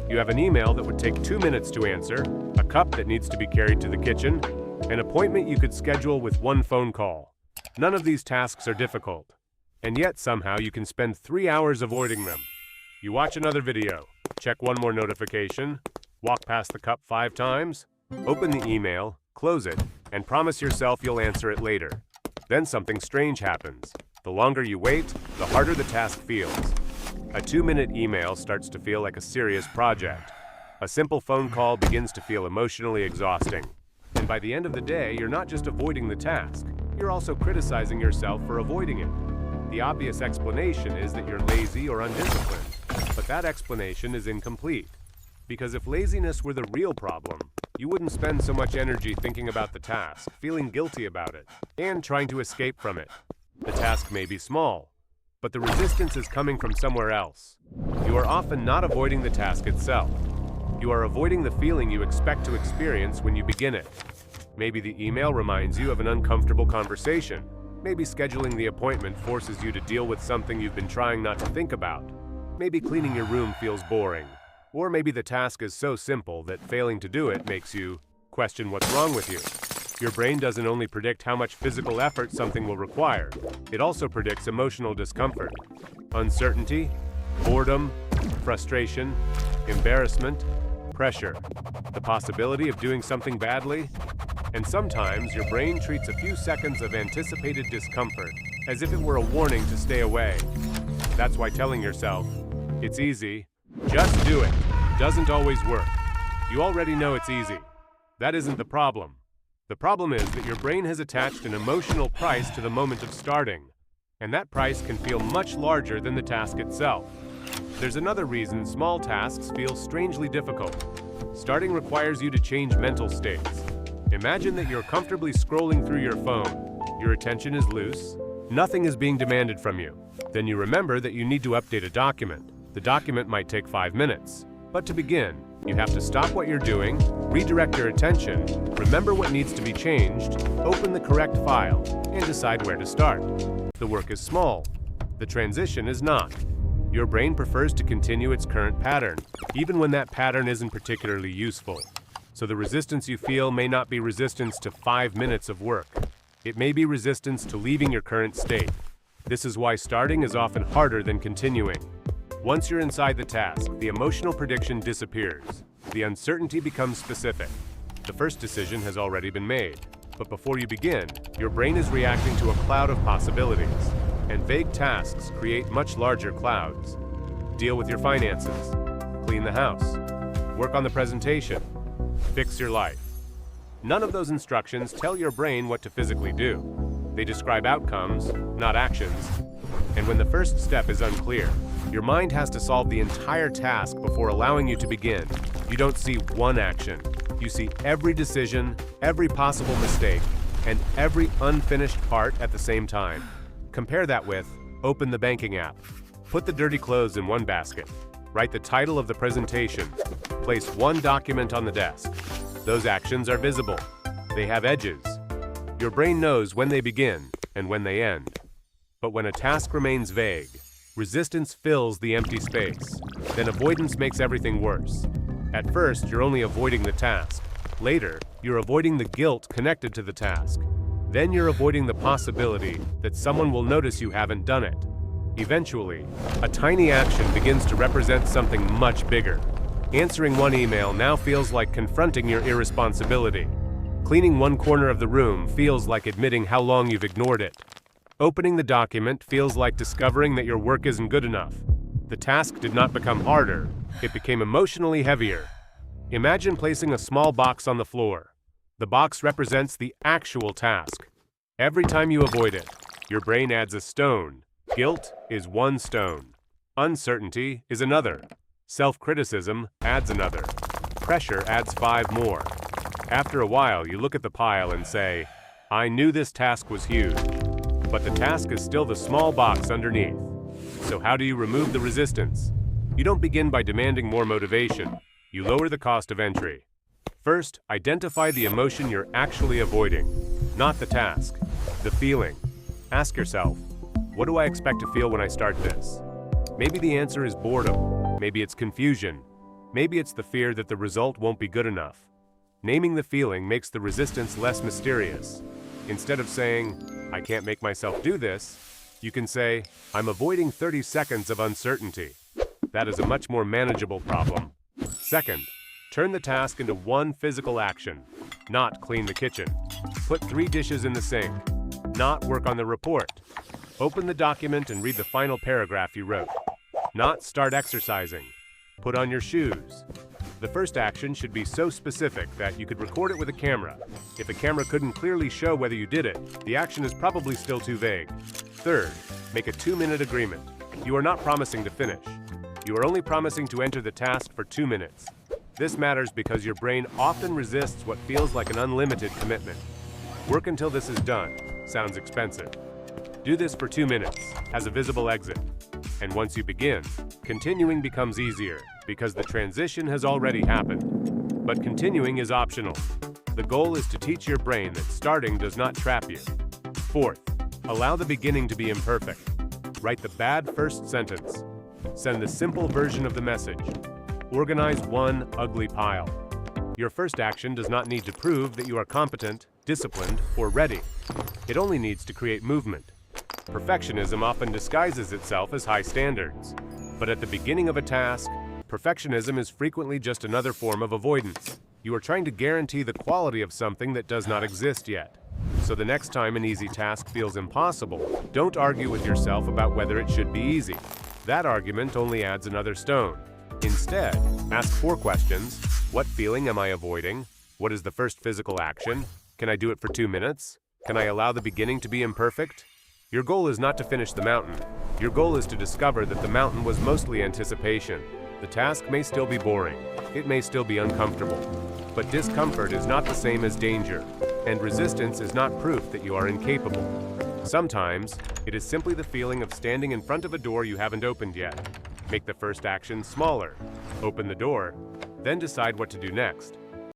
You have an email that would take 2 minutes to answer, a cup that needs to be carried to the kitchen, an appointment you could schedule with one phone call. None of these tasks are difficult, and yet somehow you can spend 3 hours avoiding them. You watch another video, check one more notification, walk past the cup 5 times, open the email, close it, and promise yourself you'll answer it later. Then something strange happens. The longer you wait, the harder the task feels. A 2-minute email starts to feel like a serious project. A simple phone call begins to feel emotionally exhausting. And by the end of the day, you're not just avoiding the task, you're also criticizing yourself for avoiding it. The obvious explanation is that you're lazy or undisciplined, but that explanation is incomplete. Because if laziness were the real problem, you wouldn't spend so much energy thinking about the task, feeling guilty about it, and trying to escape from it. The task may be small, but the resistance is coming from somewhere else. You are often not avoiding the task itself. You are avoiding the feeling you expect to experience when you begin it. Maybe the email reminds you of an uncomfortable conversation. Maybe scheduling the appointment forces you to deal with something you've been trying not to think about. Maybe cleaning your room feels boring. Or maybe the task is so simple that failing to do it makes you question what's wrong with you. Your brain doesn't only predict how much physical effort something will require, it also predicts emotional discomfort, uncertainty, boredom, frustration, embarrassment, pressure, the possibility of doing something badly, and sometimes your brain treats a few seconds of anticipated discomfort as if it were a warning to stay away. That's why telling yourself, "It's easy, just do it," doesn't always work. You already know it's easy. That isn't the problem. The problem is that your brain has attached an emotional price to the moment of starting, and that price can feel much larger than the task itself. There's another reason small tasks feel strangely difficult. Starting requires you to change mental states. Imagine that you're comfortably scrolling through your phone. Your attention is loose. Nothing is being demanded from you. Then you remember that you need to update a document. The document might take 5 minutes. But to begin, you have to stop what you're doing, redirect your attention, remember what needs to be changed, open the correct file, and decide where to start. The work is small. The transition is not. Your brain prefers to continue its current pattern, even when that pattern isn't particularly useful. So the resistance you feel may not be resistance to 5 minutes of work. It may be resistance to leaving your current state. This is why starting is often harder than continuing. Once you're inside the task, the emotional prediction disappears. The uncertainty becomes specific. The first decision has already been made. But before you begin, your brain is reacting to a cloud of possibilities. And vague tasks create much larger clouds. Deal with your finances. Clean the house. Work on the presentation. Fix your life. None of those instructions tell your brain what to physically do. They describe outcomes, not actions. And when the first step is unclear, your mind has to solve the entire task before allowing you to begin. You don't see one action. You see every decision, every possible mistake, and every unfinished part at the same time. Compare that with, open the banking app. Put the dirty clothes in one basket. Write the title of the presentation. Place one document on the desk. Those actions are visible. They have edges. Your brain knows when they begin and when they end. But when a task remains vague, resistance fills the empty space. Then avoidance makes everything worse. At first, you're only avoiding the task. Later, you're avoiding the guilt connected to the task. Then you're avoiding the possibility that someone will notice you haven't done it. Eventually, a tiny action begins to represent something much bigger. Answering one email now feels like confronting your irresponsibility. Cleaning one corner of the room feels like admitting how long you've ignored it. Opening the document feels like discovering that your work isn't good enough. The task did not become harder, it became emotionally heavier. Imagine placing a small box on the floor. The box represents the actual task. Every time you avoid it, your brain adds a stone. Guilt is one stone. Uncertainty is another. Self-criticism adds another. Pressure adds 5 more. After a while, you look at the pile and say, "I knew this task was huge." But the task is still the small box underneath. So how do you remove the resistance? You don't begin by demanding more motivation. You lower the cost of entry. First, identify the emotion you're actually avoiding, not the task, the feeling. Ask yourself, what do I expect to feel when I start this? Maybe the answer is boredom. Maybe it's confusion. Maybe it's the fear that the result won't be good enough. Naming the feeling makes the resistance less mysterious. Instead of saying, "I can't make myself do this," you can say, "I'm avoiding 30 seconds of uncertainty." That is a much more manageable problem. Second, turn the task into one physical action. Not clean the kitchen. Put 3 dishes in the sink. Not work on the report. Open the document and read the final paragraph you wrote. Not start exercising. Put on your shoes. The first action should be so specific that you could record it with a camera. If a camera couldn't clearly show whether you did it, the action is probably still too vague. Third, make a 2-minute agreement. You are not promising to finish. You are only promising to enter the task for 2 minutes. This matters because your brain often resists what feels like an unlimited commitment. Work until this is done. Sounds expensive. Do this for 2 minutes, has a visible exit. And once you begin, continuing becomes easier because the transition has already happened. But continuing is optional. The goal is to teach your brain that starting does not trap you. Fourth, allow the beginning to be imperfect. Write the bad first sentence. Send the simple version of the message. Organize one ugly pile. Your first action does not need to prove that you are competent, disciplined, or ready. It only needs to create movement. Perfectionism often disguises itself as high standards. But at the beginning of a task, perfectionism is frequently just another form of avoidance. You are trying to guarantee the quality of something that does not exist yet. So the next time an easy task feels impossible, don't argue with yourself about whether it should be easy. That argument only adds another stone. Instead, ask 4 questions. What feeling am I avoiding? What is the first physical action? Can I do it for 2 minutes? Can I allow the beginning to be imperfect? Your goal is not to finish the mountain. Your goal is to discover that the mountain was mostly anticipation. The task may still be boring. It may still be uncomfortable. But discomfort is not the same as danger, and resistance is not proof that you are incapable. Sometimes, it is simply the feeling of standing in front of a door you haven't opened yet. Make the first action smaller. Open the door, then decide what to do next.